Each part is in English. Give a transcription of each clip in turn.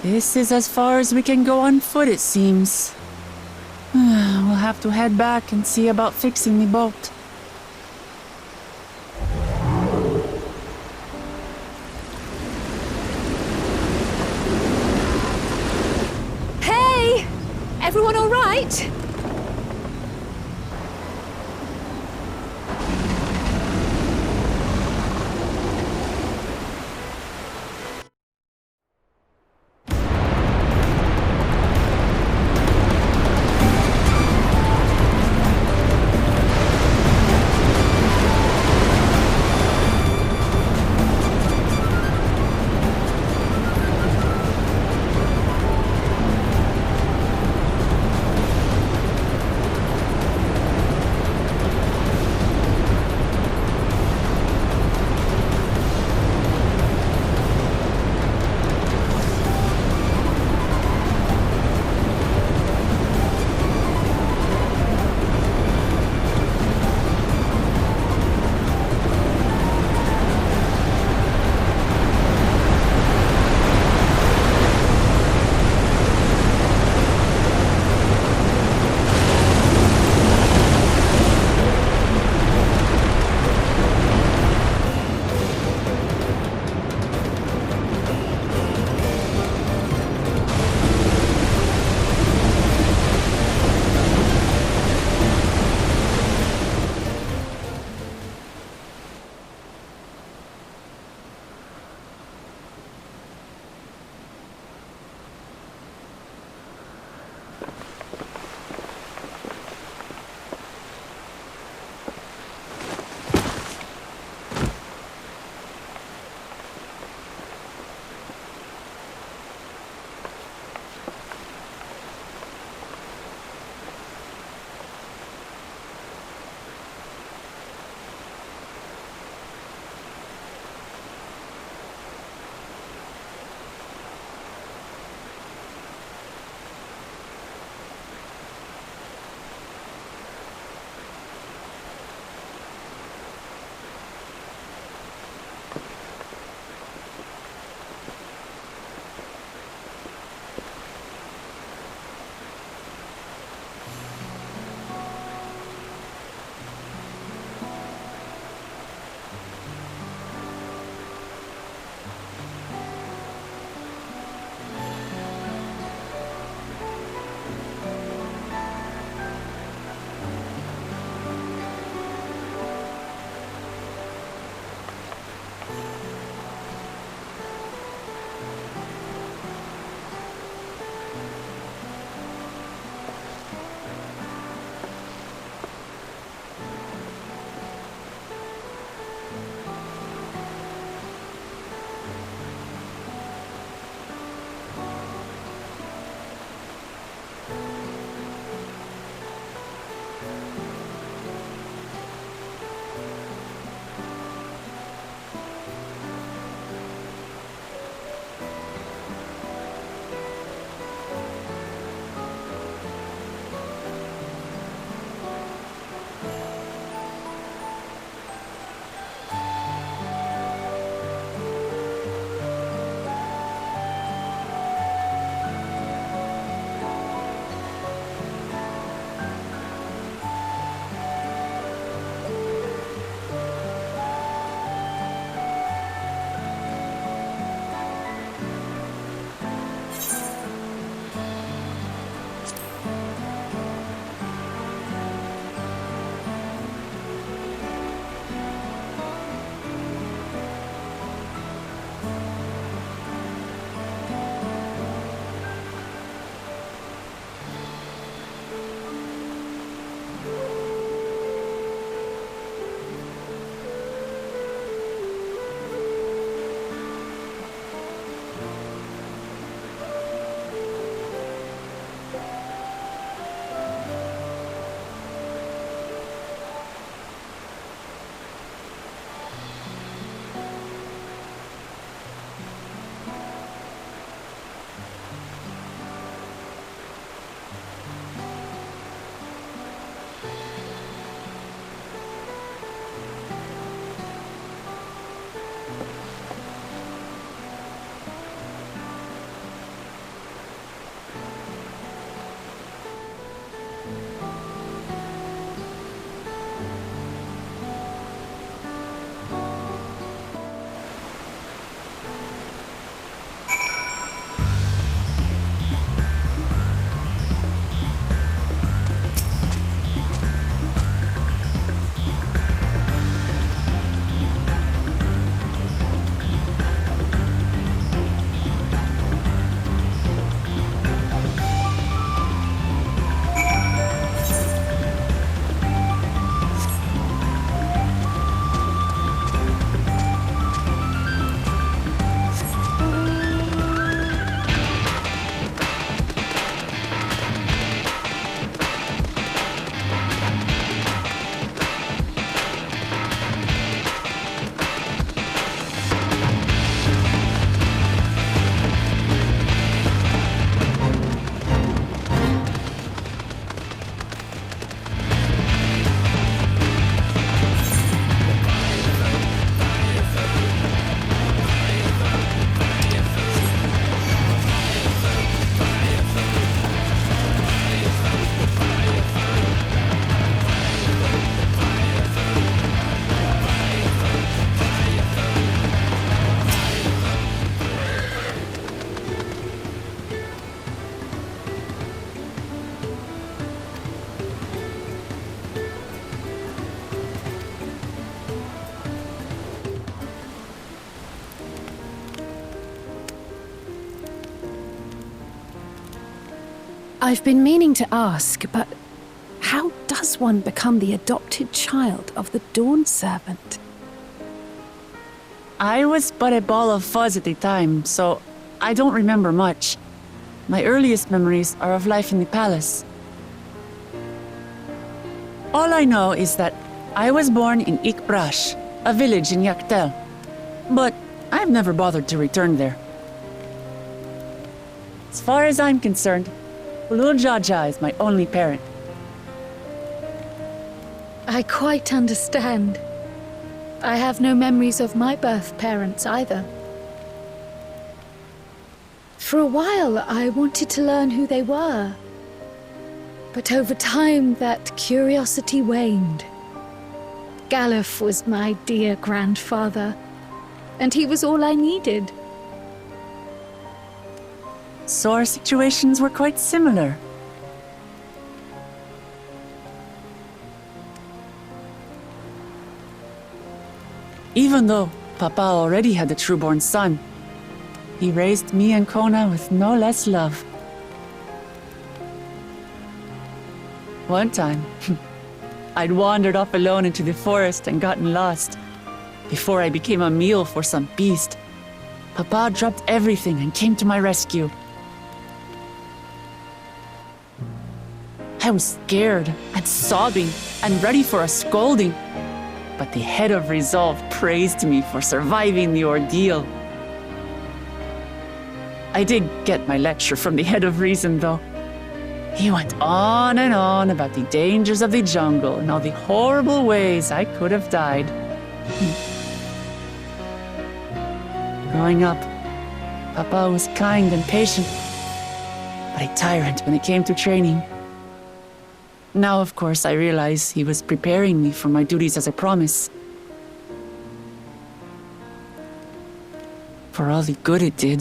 This is as far as we can go on foot, it seems. We'll have to head back and see about fixing the boat. Hey! Everyone all right? I've been meaning to ask, but how does one become the adopted child of the Dawn Servant? I was but a ball of fuzz at the time, so I don't remember much. My earliest memories are of life in the palace. All I know is that I was born in Ikbrash, a village in Yak T'el. But I've never bothered to return there. As far as I'm concerned, Ulul Jaja is my only parent. I quite understand. I have no memories of my birth parents either. For a while, I wanted to learn who they were. But over time, that curiosity waned. Galuf was my dear grandfather, and he was all I needed. So our situations were quite similar. Even though Papa already had a trueborn son, he raised me and Kona with no less love. One time, I'd wandered off alone into the forest and gotten lost. Before I became a meal for some beast, Papa dropped everything and came to my rescue. I was scared and sobbing and ready for a scolding, but the head of resolve praised me for surviving the ordeal. I did get my lecture from the head of reason, though. He went on and on about the dangers of the jungle and all the horrible ways I could have died. Growing up, Papa was kind and patient, but a tyrant when it came to training. Now, of course, I realize he was preparing me for my duties as a promise. For all the good it did.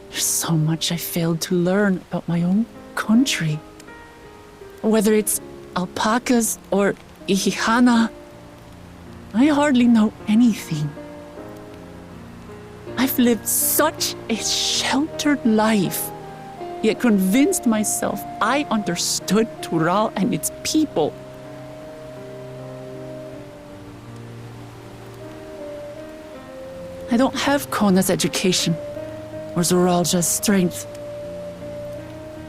There's so much I failed to learn about my own country. Whether it's alpacas or Ihihana, I hardly know anything. I've lived such a sheltered life, yet convinced myself I understood Tural and its people. I don't have Kona's education, or Zoralja's strength.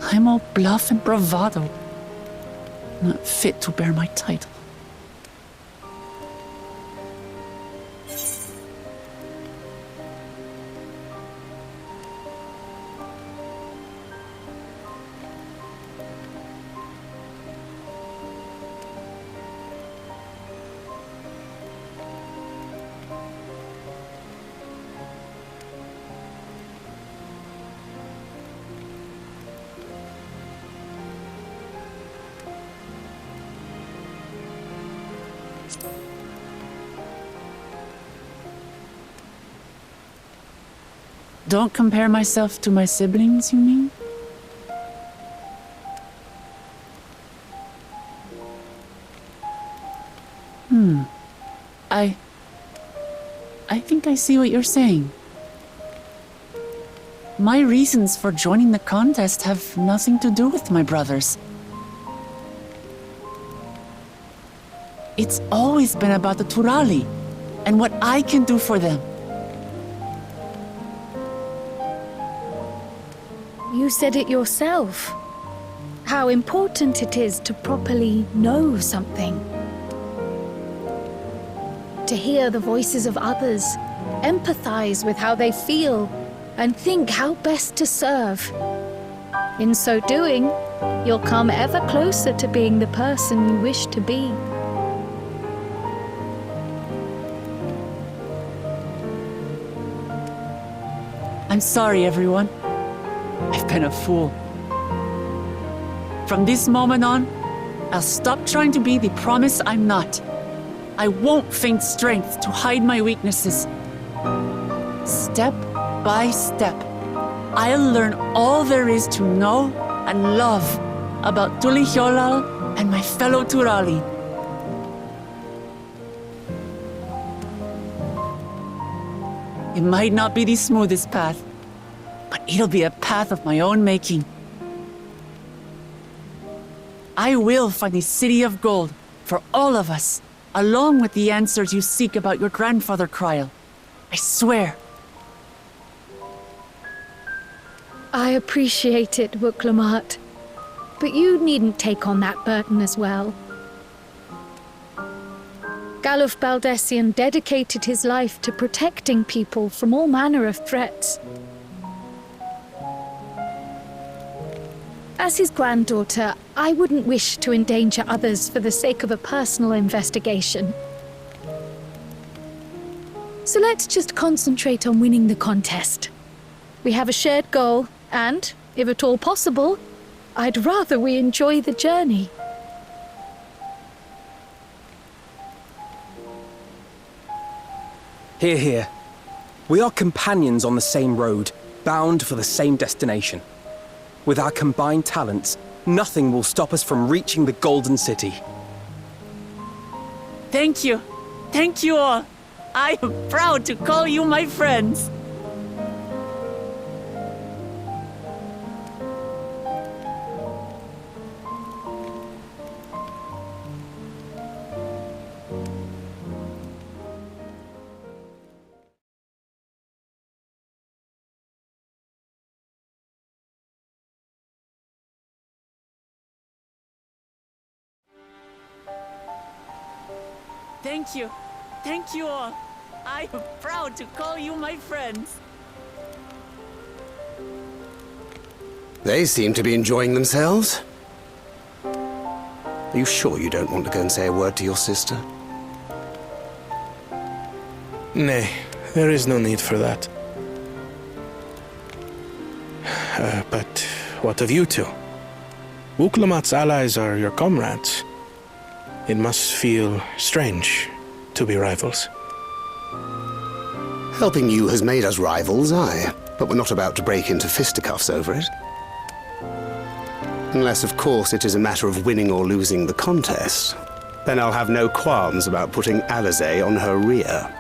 I'm all bluff and bravado, not fit to bear my title. Don't compare myself to my siblings, you mean? I think I see what you're saying. My reasons for joining the contest have nothing to do with my brothers. It's always been about the Turali and what I can do for them. You said it yourself. How important it is to properly know something. To hear the voices of others, empathize with how they feel, and think how best to serve. In so doing, you'll come ever closer to being the person you wish to be. I'm sorry, everyone. I've been a fool. From this moment on, I'll stop trying to be the promise I'm not. I won't feign strength to hide my weaknesses. Step by step, I'll learn all there is to know and love about Tuliyollal and my fellow Turali. It might not be the smoothest path, but It'll be a path of my own making. I will find a city of gold for all of us, along with the answers you seek about your grandfather, Kryl. I swear. I appreciate it, Wuklamart. But you needn't take on that burden as well. Galuf Baldessian dedicated his life to protecting people from all manner of threats. As his granddaughter, I wouldn't wish to endanger others for the sake of a personal investigation. So let's just concentrate on winning the contest. We have a shared goal, and, if at all possible, I'd rather we enjoy the journey. Hear, hear. We are companions on the same road, bound for the same destination. With our combined talents, nothing will stop us from reaching the Golden City. Thank you. Thank you all. I am proud to call you my friends. Thank you. Thank you all. I am proud to call you my friends. They seem to be enjoying themselves. Are you sure you don't want to go and say a word to your sister? Nay, there is no need for that. But what of you two? Wuklamat's allies are your comrades. It must feel strange to be rivals. Helping you has made us rivals, aye, but we're not about to break into fisticuffs over it. Unless, of course, it is a matter of winning or losing the contest. Then I'll have no qualms about putting Alize on her rear.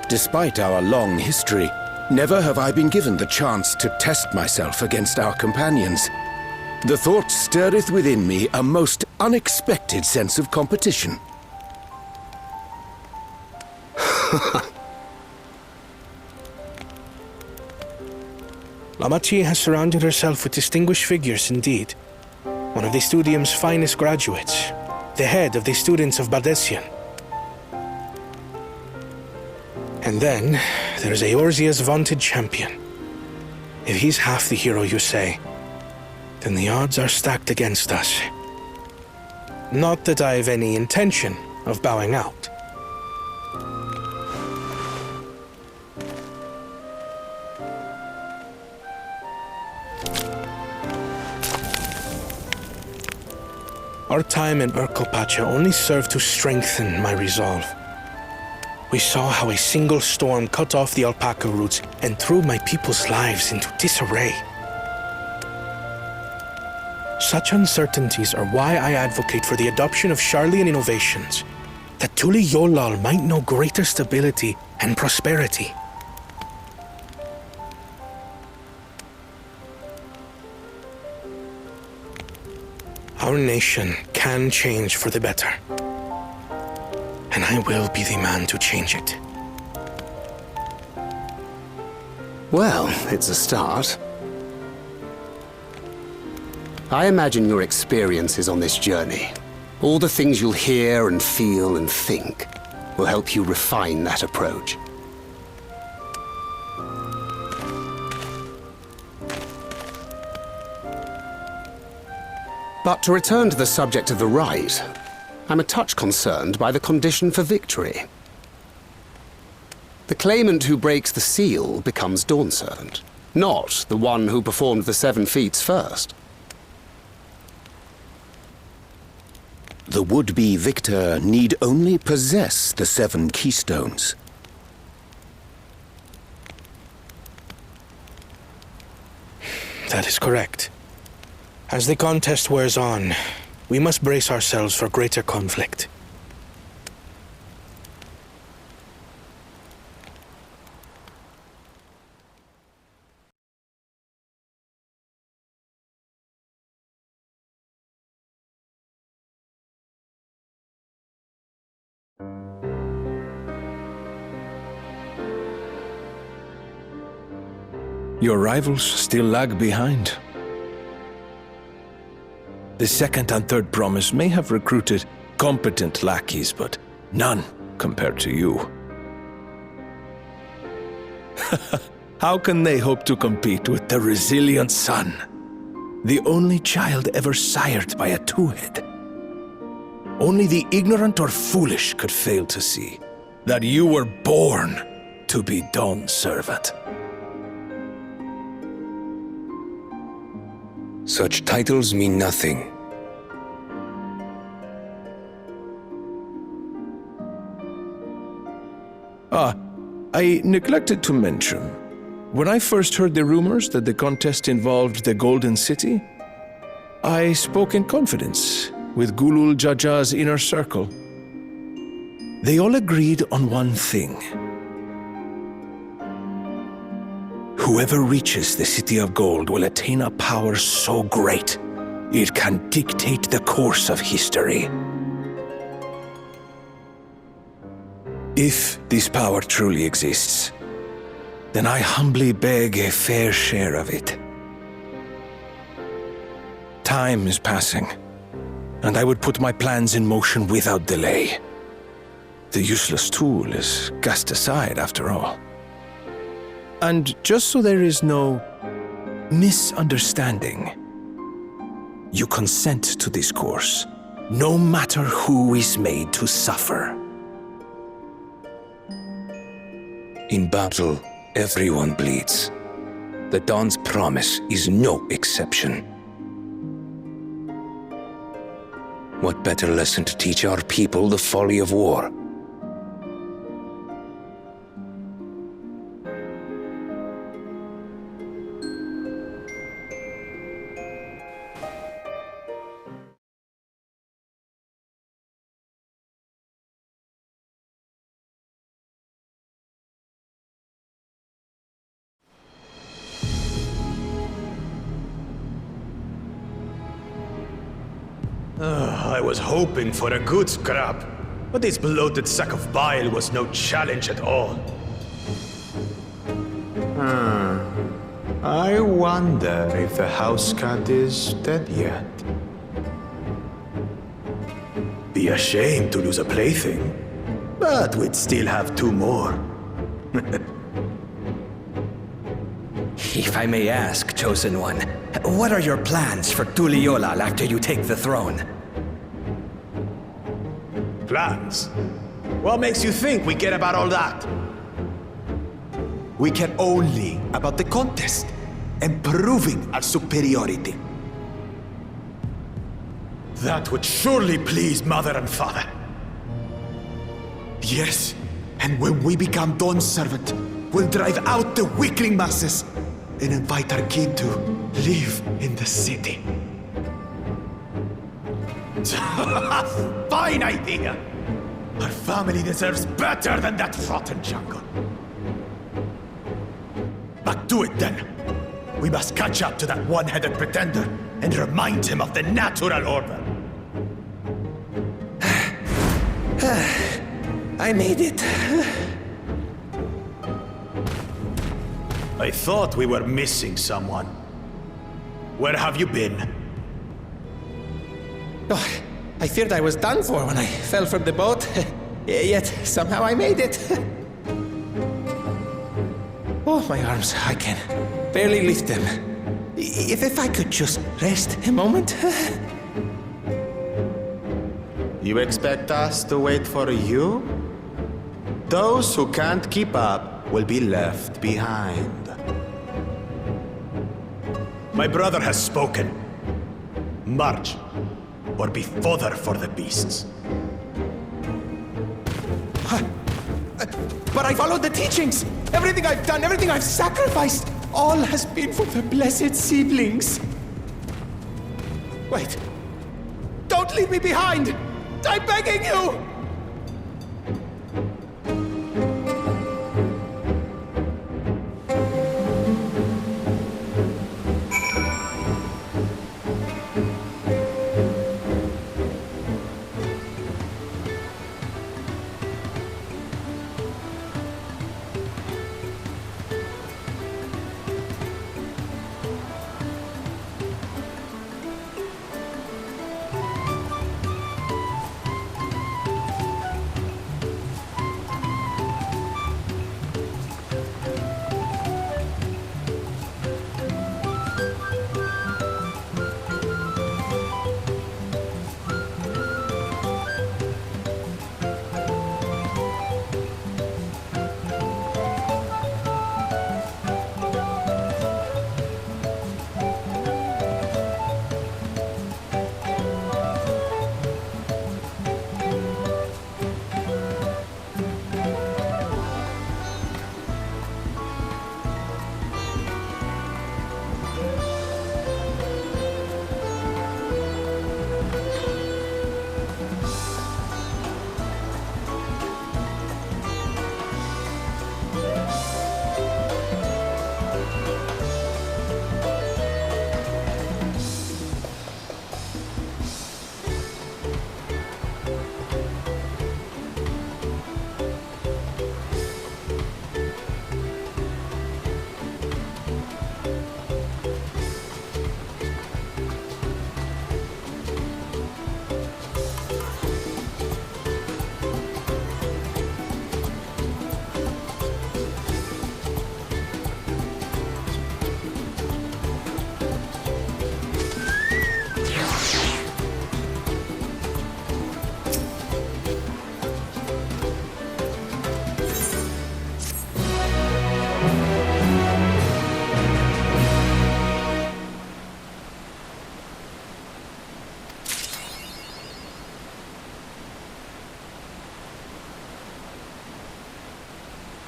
Despite our long history, never have I been given the chance to test myself against our companions. The thought stirreth within me a most unexpected sense of competition. Lamachi has surrounded herself with distinguished figures indeed. One of the Studium's finest graduates, the head of the students of Baldessian. And then, there's Eorzea's vaunted champion. If he's half the hero you say, then the odds are stacked against us. Not that I have any intention of bowing out. Our time in Urkelpacha only served to strengthen my resolve. We saw how a single storm cut off the alpaca roots and threw my people's lives into disarray. Such uncertainties are why I advocate for the adoption of Sharlayan innovations, that Tuliyollal might know greater stability and prosperity. Our nation can change for the better, and I will be the man to change it. Well, it's a start. I imagine your experiences on this journey, all the things you'll hear and feel and think, will help you refine that approach. But to return to the subject of the rite, I'm a touch concerned by the condition for victory. The claimant who breaks the seal becomes Dawn Servant, not the one who performed the 7 feats first. The would-be victor need only possess the 7 keystones. That is correct. As the contest wears on, we must brace ourselves for greater conflict. Your rivals still lag behind. The second and third promise may have recruited competent lackeys, but none compared to you. How can they hope to compete with the resilient son? The only child ever sired by a two-head. Only the ignorant or foolish could fail to see that you were born to be Dawn's servant. Such titles mean nothing. I neglected to mention, when I first heard the rumors that the contest involved the Golden City, I spoke in confidence with Gulul Jaja's inner circle. They all agreed on one thing. Whoever reaches the City of Gold will attain a power so great, it can dictate the course of history. If this power truly exists, then I humbly beg a fair share of it. Time is passing, and I would put my plans in motion without delay. The useless tool is cast aside, after all. And just so there is no misunderstanding, you consent to this course, no matter who is made to suffer. In battle, everyone bleeds. The Dawn's promise is no exception. What better lesson to teach our people the folly of war? I was hoping for a good scrap, but this bloated sack of bile was no challenge at all. I wonder if the house cat is dead yet. Be ashamed to lose a plaything, but we'd still have two more. If I may ask, Chosen One, what are your plans for Tuliyollal after you take the throne? Plans? What makes you think we care about all that? We care only about the contest and proving our superiority. That would surely please Mother and Father. Yes, and when we become Dawn's servant, we'll drive out the weakling masses and invite our kin to live in the city. Fine idea! Our family deserves better than that rotten jungle. But do it then. We must catch up to that one-headed pretender and remind him of the natural order. I made it. I thought we were missing someone. Where have you been? Oh, I feared I was done for when I fell from the boat. Yet somehow I made it. Oh, my arms, I can barely lift them. If I could just rest a moment. You expect us to wait for you? Those who can't keep up will be left behind. My brother has spoken. March, or be fodder for the beasts. But I followed the teachings! Everything I've done, everything I've sacrificed, all has been for the blessed seedlings. Wait. Don't leave me behind! I'm begging you!